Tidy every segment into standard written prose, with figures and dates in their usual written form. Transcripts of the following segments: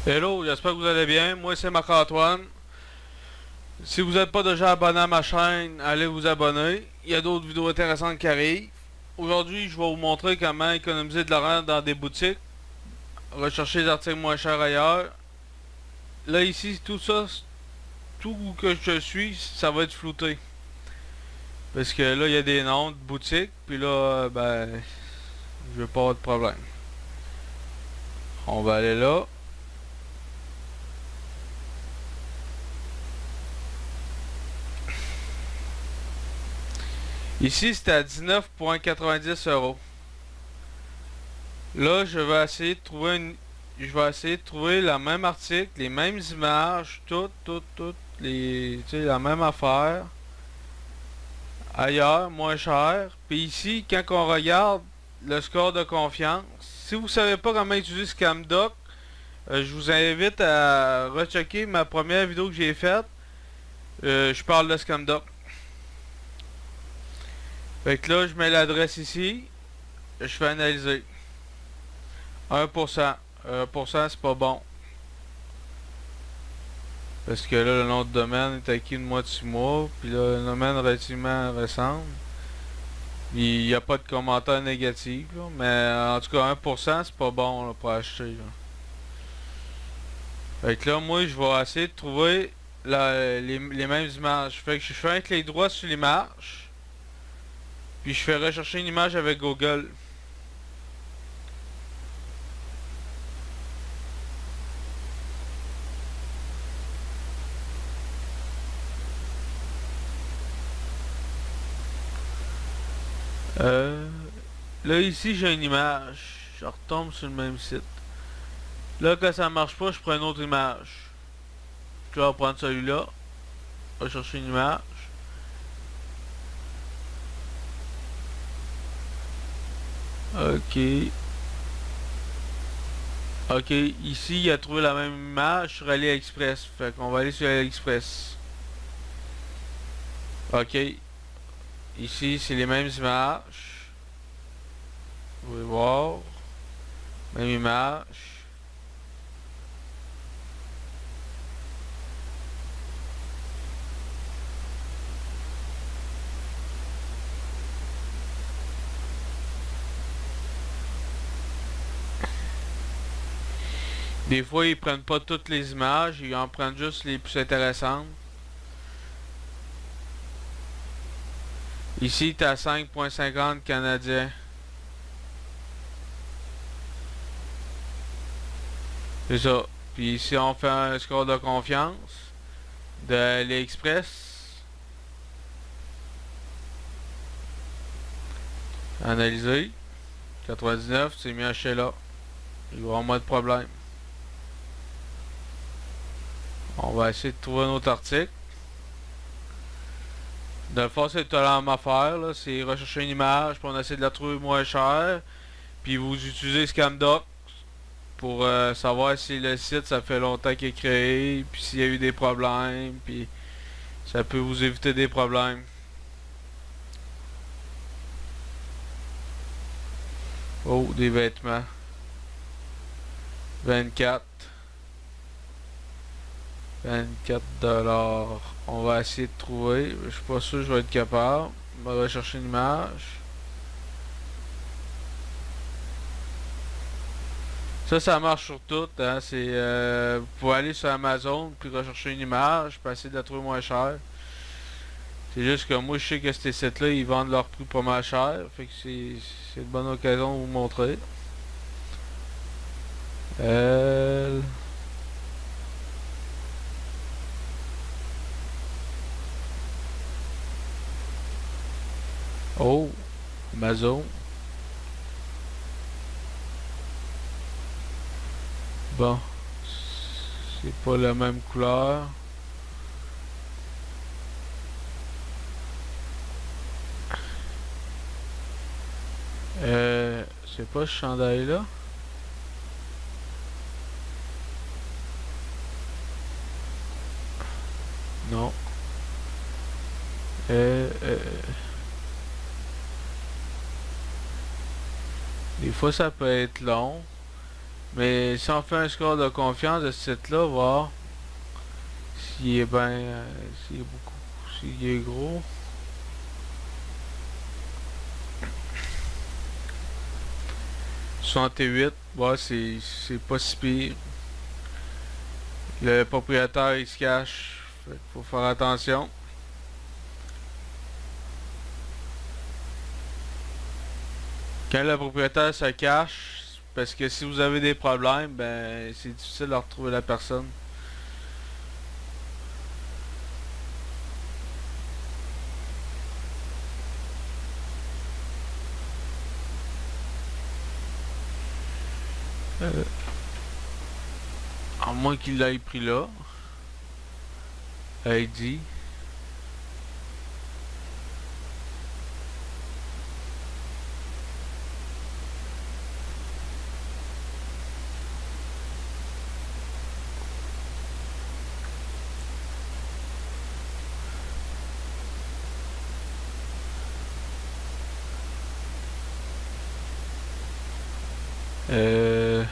Hello, j'espère que vous allez bien. Moi, c'est Marc-Antoine. Si vous n'êtes pas déjà abonné à ma chaîne, allez vous abonner. Il y a d'autres vidéos intéressantes qui arrivent. Aujourd'hui, je vais vous montrer comment économiser de l'argent dans des boutiques. Rechercher des articles moins chers ailleurs. Là, ici, tout ça, tout que je suis, ça va être flouté. Parce que là, il y a des noms de boutiques. Puis là, ben, je vais pas avoir de problème. On va aller là. Ici, c'est à 19,90 €. Là, je vais essayer de trouver le même article, les mêmes images, toutes tu sais, la même affaire, ailleurs, moins cher. Puis ici, quand on regarde le score de confiance, si vous savez pas comment utiliser ScamDoc, je vous invite à rechecker ma première vidéo que j'ai faite. Je parle de ScamDoc. Fait que là, je mets l'adresse ici, je fais analyser. 1%. 1%, c'est pas bon. Parce que là, le nom de domaine est acquis une mois de 6 mois. Puis là, le domaine relativement récent. Il n'y a pas de commentaires négatifs. Là, mais en tout cas, 1%, c'est pas bon là, pour acheter. Là. Fait que là, moi, je vais essayer de trouver les mêmes images. Fait que je fais un clic droit sur l'image. Puis je fais rechercher une image avec Google. Euh, Là, ici, j'ai une image. Je retombe sur le même site. Là, quand ça marche pas, je prends une autre image. Je vais prendre celui-là. Je vais chercher une image. Ok. Ok, ici, il a trouvé la même image sur AliExpress. Fait qu'on va aller sur AliExpress. Ok. Ici, c'est les mêmes images. Vous pouvez voir. Même image. Des fois, ils prennent pas toutes les images. Ils en prennent juste les plus intéressantes. Ici, t'as 5,50 canadiens. C'est ça. Puis ici, on fait un score de confiance de AliExpress. Analyser. 99, c'est mis acheté là. Il va y avoir moins de problème. On va essayer de trouver un autre article. Dans le fond, c'est la même affaire, là. C'est rechercher une image, puis on essaie de la trouver moins chère. Puis vous utilisez ScamDoc pour savoir si le site, ça fait longtemps qu'il est créé, puis s'il y a eu des problèmes, puis ça peut vous éviter des problèmes. Oh, des vêtements. 24. 24 $. On va essayer de trouver. Je suis pas sûr que je vais être capable. On va rechercher une image. Ça marche sur tout. Hein. C'est, vous pouvez aller sur Amazon puis rechercher une image, puis essayer de la trouver moins chère. C'est juste que moi, je sais que ces sites-là, ils vendent leur prix pas mal cher. Fait que c'est une bonne occasion de vous montrer. Euh... Oh, Amazon. Bon, c'est pas la même couleur. C'est pas ce chandail là. Non. Euh, euh, des fois ça peut être long. Mais si on fait un score de confiance de ce site-là, voir s'il est bien, s'il est beaucoup, s'il est gros. Huit, ouais, c'est pas si pire. Le propriétaire il se cache, fait qu'il faut faire attention. Quand le propriétaire se cache, parce que si vous avez des problèmes, ben c'est difficile de retrouver la personne. Euh, à moins qu'il l'ait pris là. ID. Euh,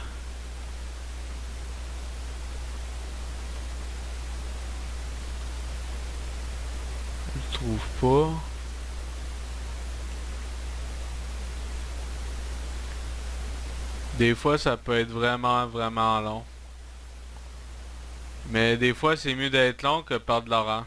je le trouve pas. Des fois, ça peut être vraiment, vraiment long. Mais des fois, c'est mieux d'être long que perdre de l'argent.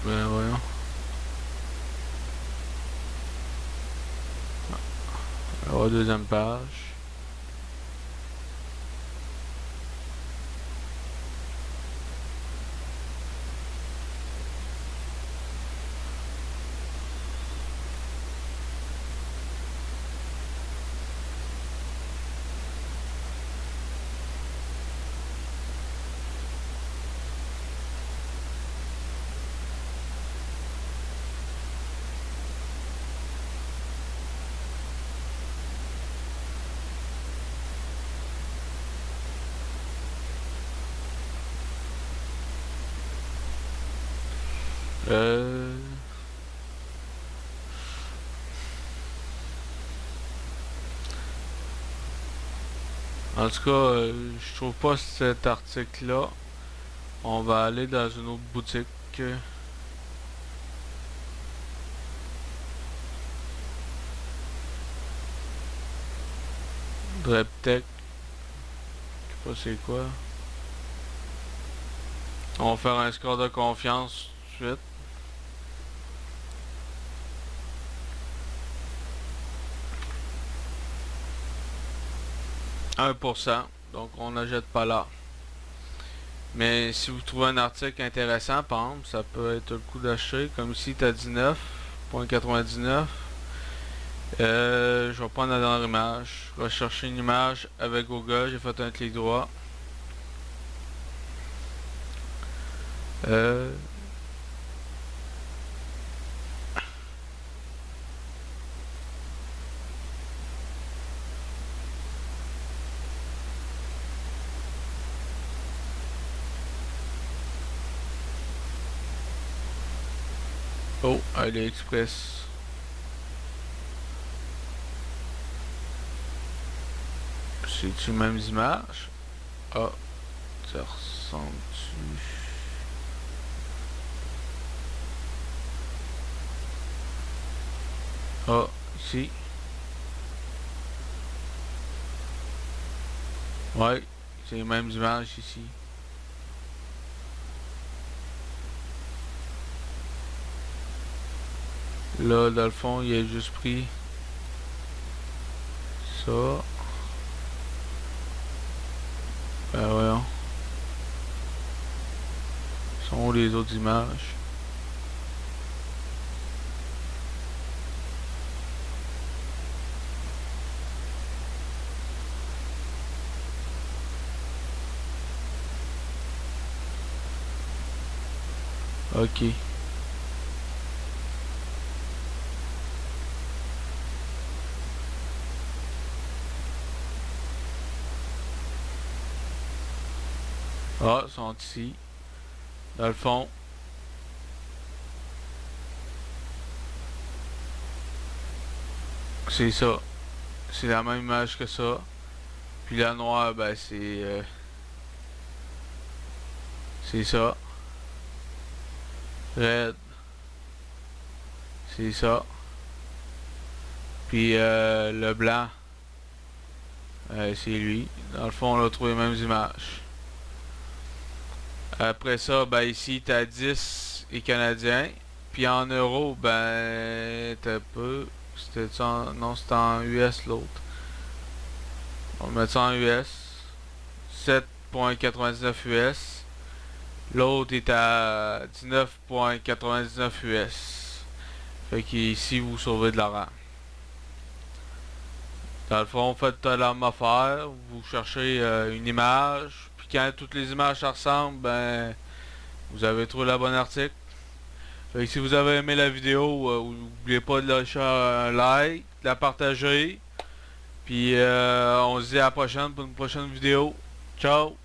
Ben voyons. On va deuxième page. Euh... En tout cas, je trouve pas cet article-là. On va aller dans une autre boutique. Dreptech. Je sais pas c'est quoi. On va faire un score de confiance tout de suite. 1%. Donc on n'achète pas là. Mais si vous trouvez un article intéressant, par exemple, ça peut être le coup d'acheter. Comme ici, t'as 19,99. Je vais prendre la dernière image. Je vais chercher une image avec Google. J'ai fait un clic droit. Euh... Oh, AliExpress. C'est-tu les mêmes images? Ah, ça ressemble-tu? Ah, ici. Ouais, c'est les mêmes images ici. Là, dans le fond, il a juste pris ça. Ben voyons. Sont où les autres images? Ok. Ah, ils sont ici. Dans le fond. C'est ça. C'est la même image que ça. Puis la noire, ben c'est ça. Red. C'est ça. Puis le blanc, c'est lui. Dans le fond, on a trouvé les mêmes images. Après ça, ben ici, t'as 10 et canadiens. Puis en euros, ben, t'as peu. C'était en... Non, c'était en US l'autre. On va mettre ça en US. 7.99 US. L'autre est à 19.99 US. Fait qu'ici, vous sauvez de l'argent. Dans le fond, vous faites la même affaire. Vous cherchez une image. Puis quand toutes les images se ressemblent, ben, vous avez trouvé la bonne article. Fait que si vous avez aimé la vidéo, n'oubliez pas de lâcher un like, de la partager. Puis on se dit à la prochaine pour une prochaine vidéo. Ciao!